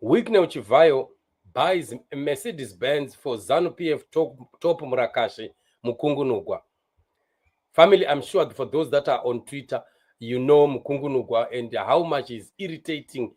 Wignell Chivayo buys a Mercedes-Benz for Zanu PF top Murakashi Mukungunugwa. Family, I'm sure for those that are on Twitter, you know Mukungunugwa and how much he's irritating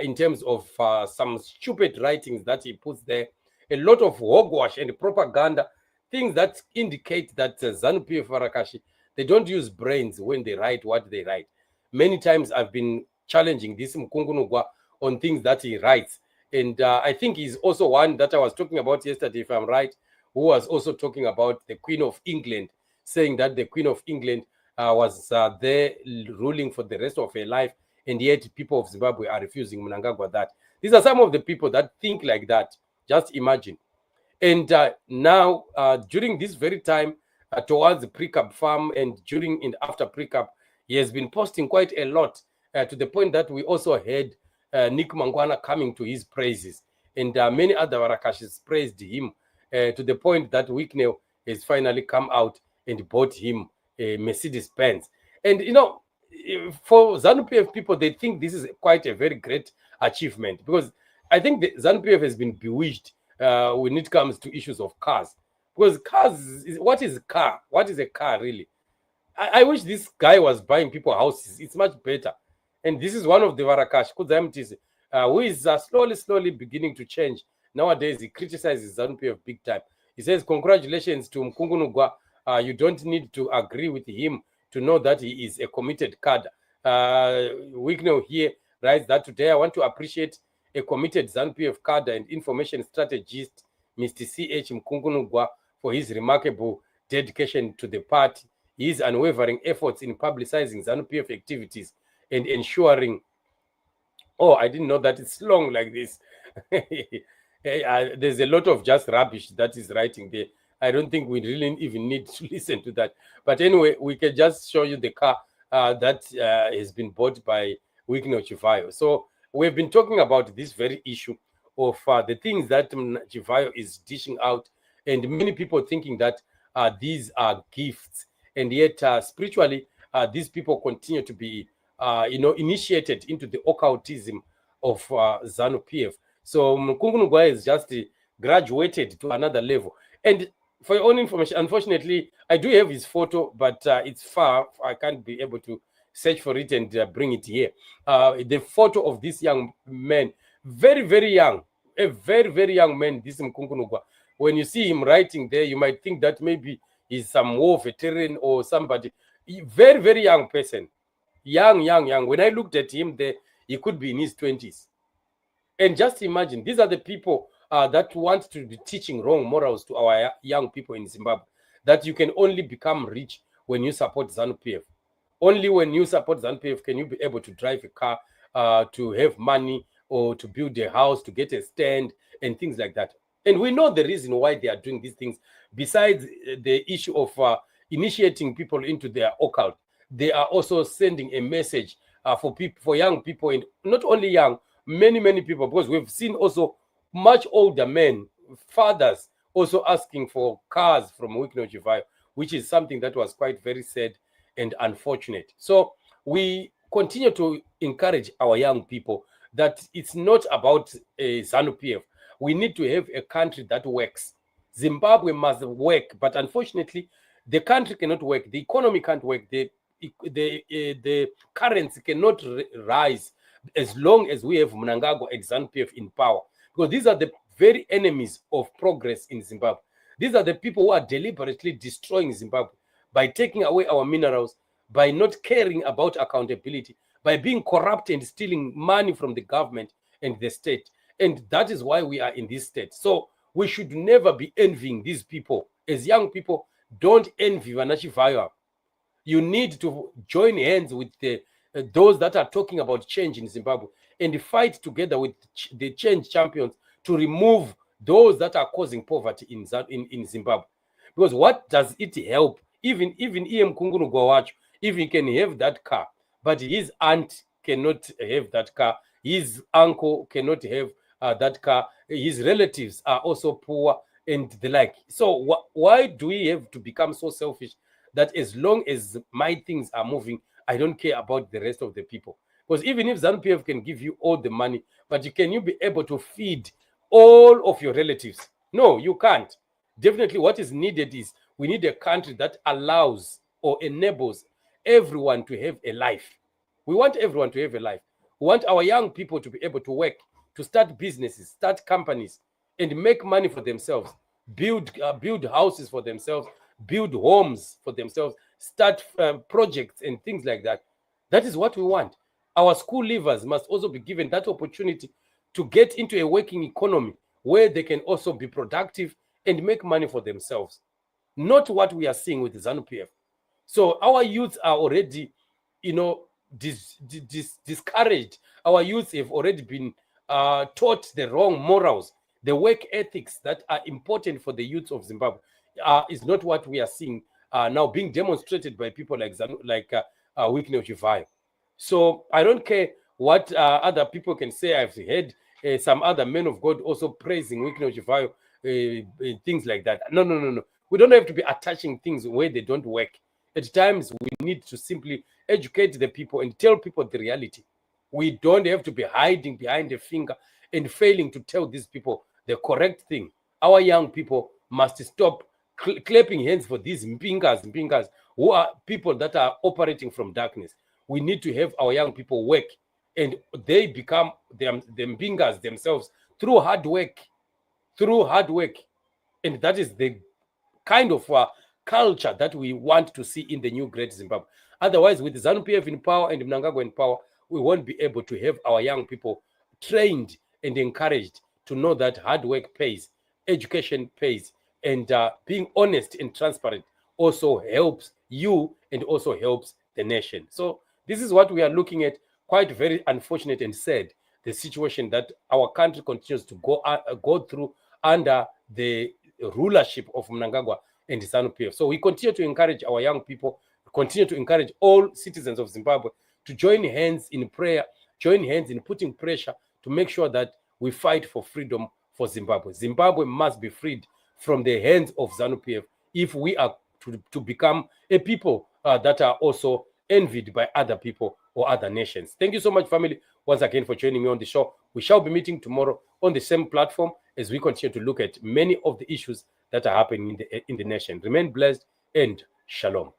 in terms of some stupid writings that he puts there. A lot of hogwash and propaganda, things that indicate that Zanu PF Murakashi, they don't use brains when they write what they write. Many times I've been challenging this Mukungunugwa on things that he writes. And I think he's also one that I was talking about yesterday, if I'm right, who was also talking about the Queen of England, saying that the Queen of England was there ruling for the rest of her life, and yet people of Zimbabwe are refusing Mnangagwa that. These are some of the people that think like that. Just imagine. And now, during this very time, towards the pre-cap farm and during and after pre-cap, he has been posting quite a lot to the point that we also heard Nick Mangwana coming to his praises. And many other Warakashis praised him to the point that Wignell has finally come out and bought him a Mercedes-Benz. And, you know, for ZANU-PF people, they think this is quite a very great achievement because I think the ZANU-PF has been bewitched when it comes to issues of cars. Because cars, what is a car? What is a car, really? I wish this guy was buying people houses. It's much better. And this is one of the Varakash, who is slowly beginning to change. Nowadays, he criticizes ZANU-PF big time. He says, congratulations to Mukungunugwa. You don't need to agree with him to know that he is a committed cadre. Wignell here writes that today I want to appreciate a committed ZANU-PF cadre and information strategist, Mr. C.H. Mukungunugwa, for his remarkable dedication to the party, his unwavering efforts in publicizing ZANU-PF activities and ensuring. Oh, I didn't know that it's long like this. There's a lot of just rubbish that is writing there. I don't think we really even need to listen to that. But anyway, we can just show you the car that has been bought by Wignell Chivayo. So we've been talking about this very issue of the things that Chivayo is dishing out, and many people thinking that these are gifts, and yet spiritually, these people continue to be, initiated into the occultism of ZANU-PF. So Mukungunugwa is just graduated to another level. And for your own information, unfortunately, I do have his photo, but it's far. I can't be able to search for it and bring it here. The photo of this young man, very young, a very young man, this Mukungunugwa. When you see him writing there, you might think that maybe he's some war veteran or somebody. Very young person. Young. When I looked at him there, he could be in his 20s. And just imagine, these are the people that want to be teaching wrong morals to our young people in Zimbabwe, that you can only become rich when you support ZANU-PF. Only when you support ZANU-PF can you be able to drive a car, to have money, or to build a house, to get a stand, and things like that. And we know the reason why they are doing these things. Besides the issue of initiating people into their occult, they are also sending a message for young people, and not only young, many people, because we've seen also much older men, fathers, also asking for cars from Wignell Chivayo, which is something that was quite very sad and unfortunate. So we continue to encourage our young people that it's not about ZANU-PF. We need to have a country that works. Zimbabwe must work, but unfortunately, the country cannot work. The economy can't work. The currency cannot rise as long as we have Mnangagwa and ZANU-PF in power, because these are the very enemies of progress in Zimbabwe. These are the people who are deliberately destroying Zimbabwe by taking away our minerals, by not caring about accountability, by being corrupt and stealing money from the government and the state. And that is why we are in this state. So we should never be envying these people. As young people, don't envy Chivayo. You need to join hands with those that are talking about change in Zimbabwe and fight together with the change champions to remove those that are causing poverty in Zimbabwe. Because what does it help? Even E.M. Mukungunugwa, if he can have that car, but his aunt cannot have that car, his uncle cannot have that car, his relatives are also poor and the like. So why do we have to become so selfish that as long as my things are moving, I don't care about the rest of the people? Because even if Zanu PF can give you all the money, but can you be able to feed all of your relatives? No, you can't. Definitely what is needed is we need a country that allows or enables everyone to have a life. We want everyone to have a life. We want our young people to be able to work, to start businesses, start companies, and make money for themselves, build houses for themselves, build homes for themselves, start projects and things like that. That is what we want. Our school leavers must also be given that opportunity to get into a working economy where they can also be productive and make money for themselves. Not what we are seeing with the Zanu PF. So our youth are already, discouraged. Our youth have already been taught the wrong morals. The work ethics that are important for the youth of Zimbabwe is not what we are seeing now being demonstrated by people like Zanu, like Chivayo. So I don't care what other people can say. I've heard some other men of God also praising Chivayo, things like that. No. We don't have to be attaching things where they don't work. At times, we need to simply educate the people and tell people the reality. We don't have to be hiding behind a finger and failing to tell these people the correct thing. Our young people must stop clapping hands for these mpingas, who are people that are operating from darkness. We need to have our young people work, and they become the mpingas themselves through hard work. And that is the kind of culture that we want to see in the new great Zimbabwe. Otherwise, with Zanu PF in power and Mnangagwa in power, we won't be able to have our young people trained and encouraged to know that hard work pays, education pays, and being honest and transparent also helps you and also helps the nation. So this is what we are looking at. Quite very unfortunate and sad, the situation that our country continues to go through under the rulership of Mnangagwa and Zanu PF. So we continue to encourage our young people, continue to encourage all citizens of Zimbabwe to join hands in prayer, join hands in putting pressure to make sure that we fight for freedom for Zimbabwe. Zimbabwe must be freed from the hands of Zanu PF if we are to become a people that are also envied by other people or other nations. Thank you so much, family, once again for joining me on the show. We shall be meeting tomorrow on the same platform as we continue to look at many of the issues that are happening in the nation. Remain blessed and shalom.